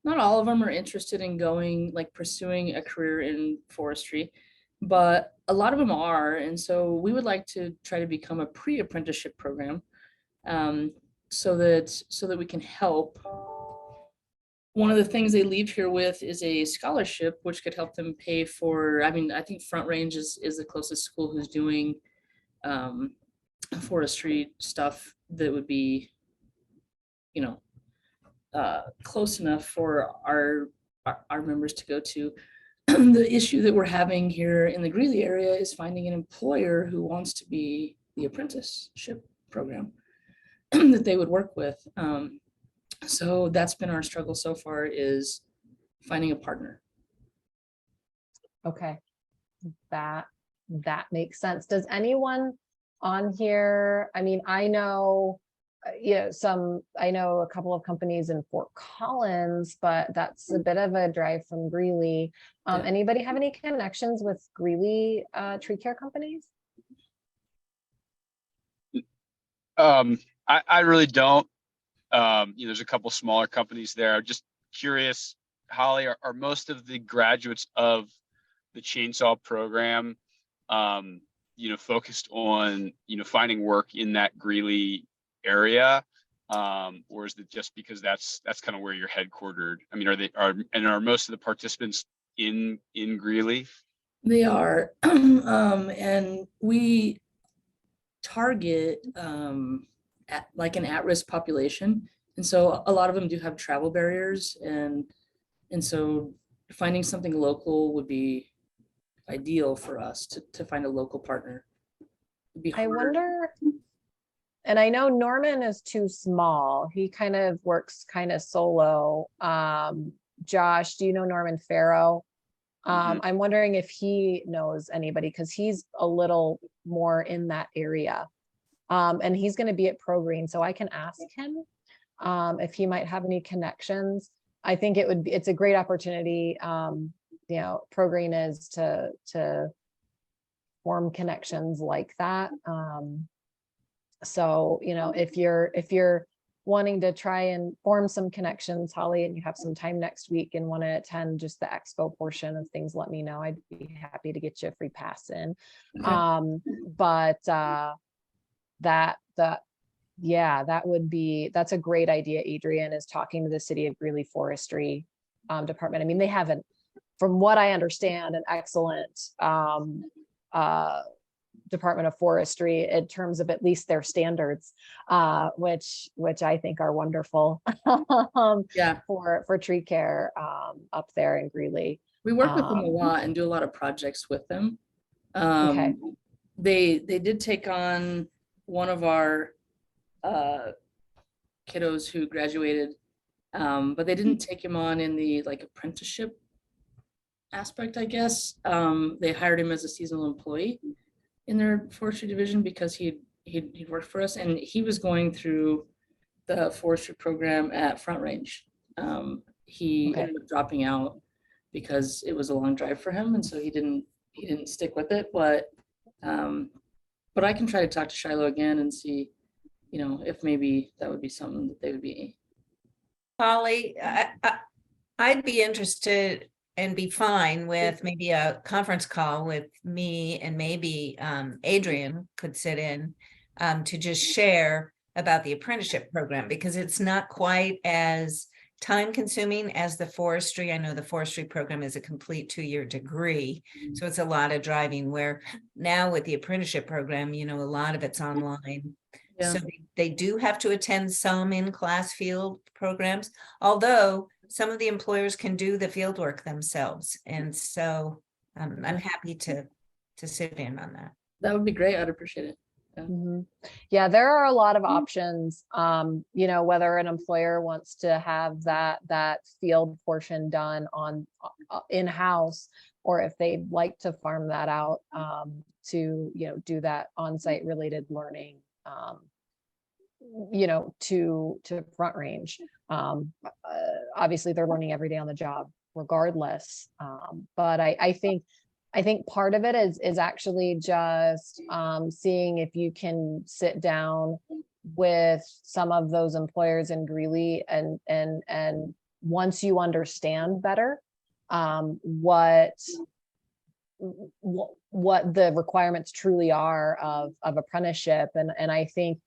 not all of them are interested in going, like, pursuing a career in forestry, but a lot of them are, and so we would like to try to become a pre-apprenticeship program, so that we can help. One of the things they leave here with is a scholarship, which could help them pay for, I mean, I think Front Range is the closest school who's doing forestry stuff that would be, you know, close enough for our members to go to. The issue that we're having here in the Greeley area is finding an employer who wants to be the apprenticeship program that they would work with. So that's been our struggle so far, is finding a partner. Okay, that makes sense. Does anyone on here, I mean, I know, I know a couple of companies in Fort Collins, but that's a bit of a drive from Greeley. Yeah. Anybody have any connections with Greeley tree care companies? I really don't. There's a couple smaller companies there. I'm just curious, Holly, are most of the graduates of the chainsaw program, focused on, finding work in that Greeley area? Or is it just because that's kind of where you're headquartered? I mean, are most of the participants in Greeley? They are, and we target like an at-risk population, and so a lot of them do have travel barriers, and so finding something local would be ideal for us to find a local partner. It'd be I hard. wonder, and I know Norman is too small. He kind of works kind of solo. Josh, do you know Norman Farrow? I'm wondering if he knows anybody, because he's a little more in that area. And he's going to be at Pro Green, so I can ask him if he might have any connections. I think it's a great opportunity. Pro Green is to form connections like that. So, if you're wanting to try and form some connections, Holly, and you have some time next week and want to attend just the expo portion of things, let me know. I'd be happy to get you a free pass in. Okay. That's a great idea. Adrian is talking to the City of Greeley Forestry Department. I mean, they haven't, from what I understand, an excellent Department of Forestry in terms of at least their standards, which I think are wonderful. Yeah, for tree care up there in Greeley. we work with them a lot and do a lot of projects with them. Okay. They did take on one of our kiddos who graduated, but they didn't take him on in the like apprenticeship aspect, I guess. They hired him as a seasonal employee in their forestry division because he'd worked for us, and he was going through the forestry program at Front Range. He ended up dropping out because it was a long drive for him, and so he didn't stick with it. But I can try to talk to Shiloh again and see, if maybe that would be something that they would be. Holly, I'd be interested and be fine with maybe a conference call with me, and maybe Adrian could sit in to just share about the apprenticeship program, because it's not quite as time consuming as the forestry. I know the forestry program is a complete 2-year degree, so it's a lot of driving, where now with the apprenticeship program, a lot of it's online. Yeah. So they do have to attend some in-class field programs, although some of the employers can do the field work themselves. And so I'm happy to sit in on that. That would be great. I'd appreciate it. Yeah, there are a lot of options, whether an employer wants to have that field portion done on in-house, or if they'd like to farm that out to, do that on-site related learning, to Front Range. Obviously they're learning every day on the job regardless. But I think part of it is actually just seeing if you can sit down with some of those employers in Greeley, and once you understand better what the requirements truly are of apprenticeship, and I think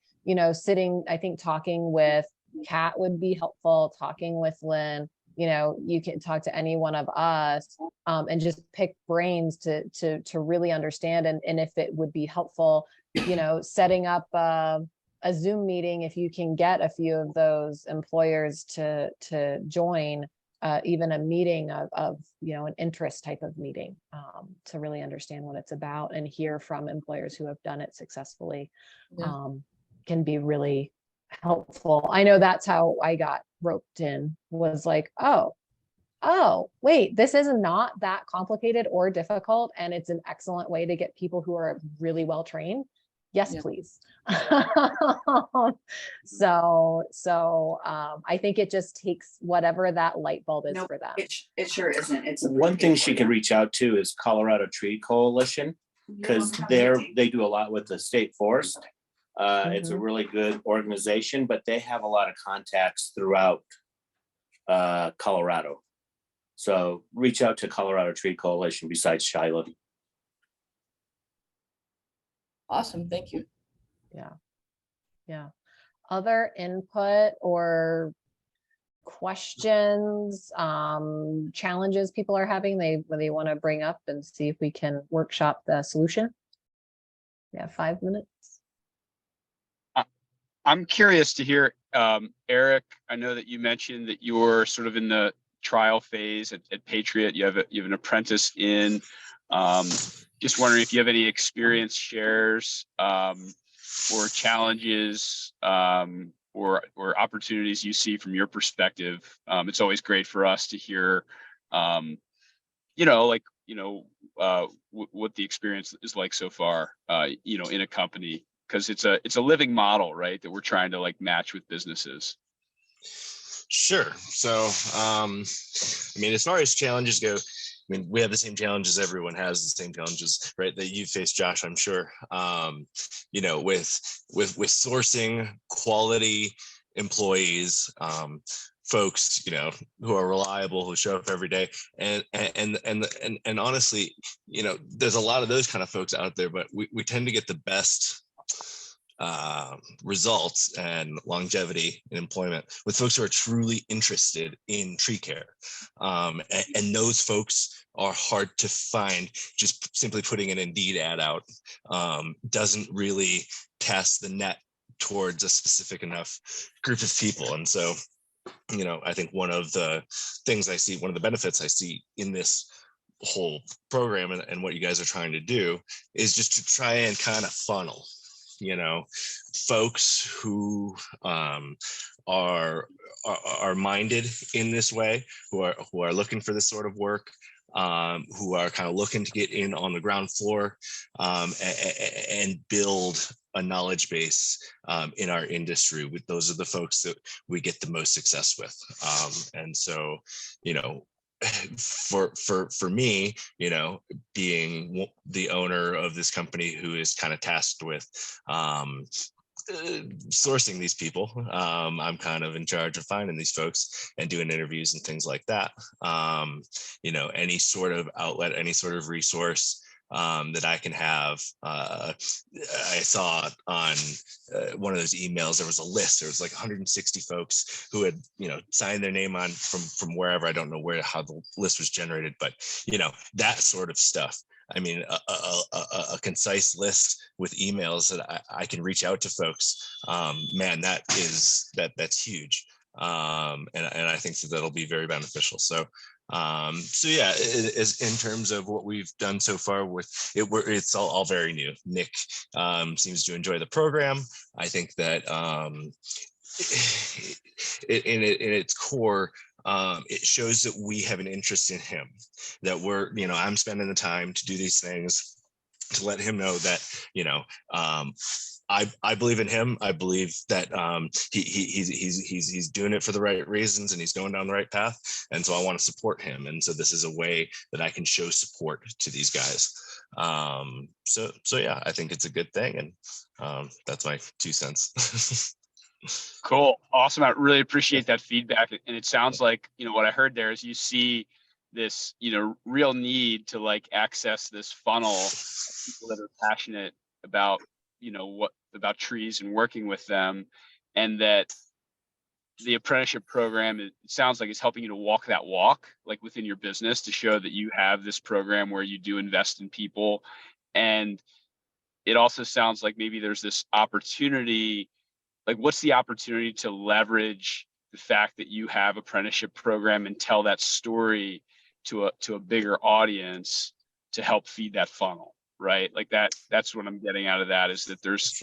talking with Kat would be helpful, talking with Lynn. You can talk to any one of us and just pick brains to really understand, and if it would be helpful, setting up a Zoom meeting, if you can get a few of those employers to join, even a meeting of an interest type of meeting, to really understand what it's about and hear from employers who have done it successfully. Yeah. Can be really helpful. I know that's how I got roped in, was like, oh, oh, wait, this is not that complicated or difficult, and it's an excellent way to get people who are really well trained. Yes, Yeah. please. I think it just takes whatever that light bulb is No, for them. it sure isn't. It's One thing she could reach out to is Colorado Tree Coalition, because they do a lot with the state forest. It's a really good organization, but they have a lot of contacts throughout Colorado. So reach out to Colorado Tree Coalition besides Shiloh. Awesome, thank you. Yeah. Other input or questions, challenges people are having, they want to bring up and see if we can workshop the solution? We have 5 minutes. I'm curious to hear, Eric, I know that you mentioned that you're sort of in the trial phase at Patriot. You have an apprentice in. Just wondering if you have any experience shares or challenges or opportunities you see from your perspective. It's always great for us to hear, what the experience is like so far, in a company, because it's a living model, right, that we're trying to like match with businesses. Sure. So, I mean, as far as challenges go, I mean, we have the same challenges everyone has, the same challenges, right, that you face, Josh, I'm sure, with sourcing quality employees, folks, who are reliable, who show up every day. And honestly, there's a lot of those kind of folks out there, but we tend to get the best results and longevity in employment with folks who are truly interested in tree care. And those folks are hard to find. Just simply putting an Indeed ad out doesn't really cast the net towards a specific enough group of people. And so, I think one of the benefits I see in this whole program and what you guys are trying to do is just to try and kind of funnel folks who are minded in this way, who are looking for this sort of work, who are kind of looking to get in on the ground floor and build a knowledge base in our industry. Those are the folks that we get the most success with. And so, for me, being the owner of this company who is kind of tasked with sourcing these people, I'm kind of in charge of finding these folks and doing interviews and things like that. Any sort of outlet, any sort of resource that I can have. I saw on one of those emails, there was a list. There was like 160 folks who had, signed their name on from wherever. I don't know how the list was generated, but that sort of stuff. I mean, a concise list with emails that I can reach out to folks. Man, that's huge. And I think that'll be very beneficial. So yeah, in terms of what we've done so far with it, it's all very new. Nick seems to enjoy the program. I think that in its core, it shows that we have an interest in him, that I'm spending the time to do these things, to let him know that, I believe in him. I believe that he's doing it for the right reasons and he's going down the right path. And so I want to support him. And so this is a way that I can show support to these guys. So yeah, I think it's a good thing. And that's my 2 cents. Cool. Awesome. I really appreciate that feedback. And it sounds like, what I heard there is you see this, real need to like access this funnel, people that are passionate about, about trees and working with them, and that the apprenticeship program, it sounds like, is helping you to walk that walk, like within your business, to show that you have this program where you do invest in people. And it also sounds like maybe there's this opportunity, like what's the opportunity to leverage the fact that you have apprenticeship program and tell that story to a bigger audience to help feed that funnel, right? Like that's what I'm getting out of that, is that there's,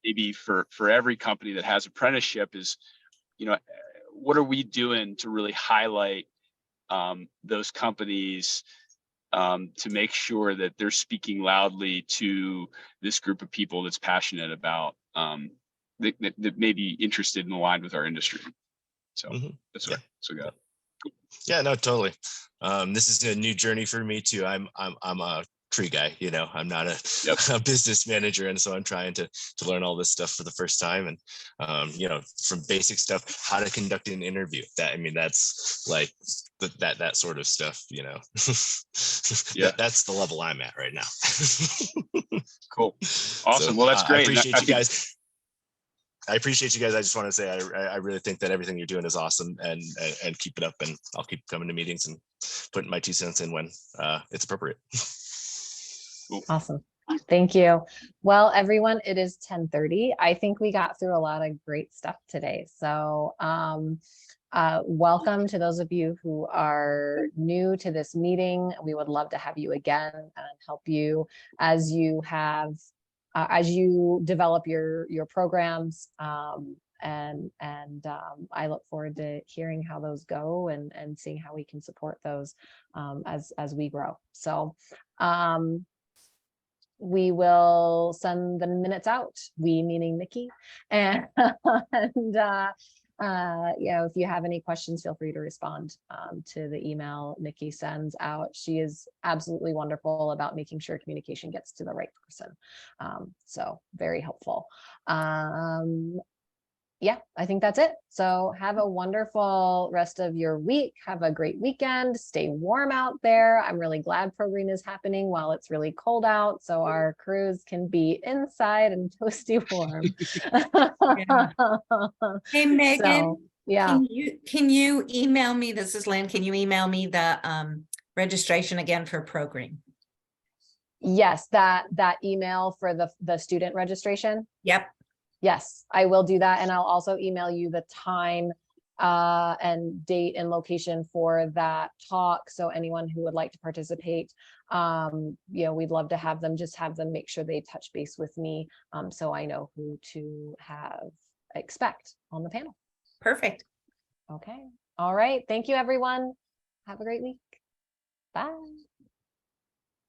maybe for every company that has apprenticeship is, what are we doing to really highlight those companies to make sure that they're speaking loudly to this group of people that's passionate about that may be interested and aligned with our industry. So that's what so go. Yeah, no, totally. This is a new journey for me too. I'm a tree guy, you know, I'm not a business manager. And so I'm trying to learn all this stuff for the first time. And, you know, from basic stuff, how to conduct an interview. That, I mean, that's like that sort of stuff, you know. Yeah, that's the level I'm at right now. Cool. Awesome. Well, that's great. I appreciate you guys. I appreciate you guys. I just want to say I really think that everything you're doing is awesome, and keep it up. And I'll keep coming to meetings and putting my 2 cents in when it's appropriate. Awesome. Thank you. Well, everyone, it is 10:30. I think we got through a lot of great stuff today. So welcome to those of you who are new to this meeting. We would love to have you again and help you as you have as you develop your programs. And I look forward to hearing how those go and seeing how we can support those as we grow. So we will send the minutes out, we meaning Nikki, and you know, if you have any questions, feel free to respond to the email Nikki sends out. She is absolutely wonderful about making sure communication gets to the right person. So very helpful. Yeah, I think that's it. So have a wonderful rest of your week. Have a great weekend. Stay warm out there. I'm really glad programming is happening while it's really cold out, so our crews can be inside and toasty warm. Hey, Megan. So, yeah. Can you email me? This is Lynn. Can you email me the registration again for program? Yes, that email for the student registration. Yep. Yes, I will do that. And I'll also email you the time and date and location for that talk. So anyone who would like to participate, you know, we'd love to have them, just have them make sure they touch base with me so I know who to expect on the panel. Perfect. Okay. All right. Thank you, everyone. Have a great week. Bye.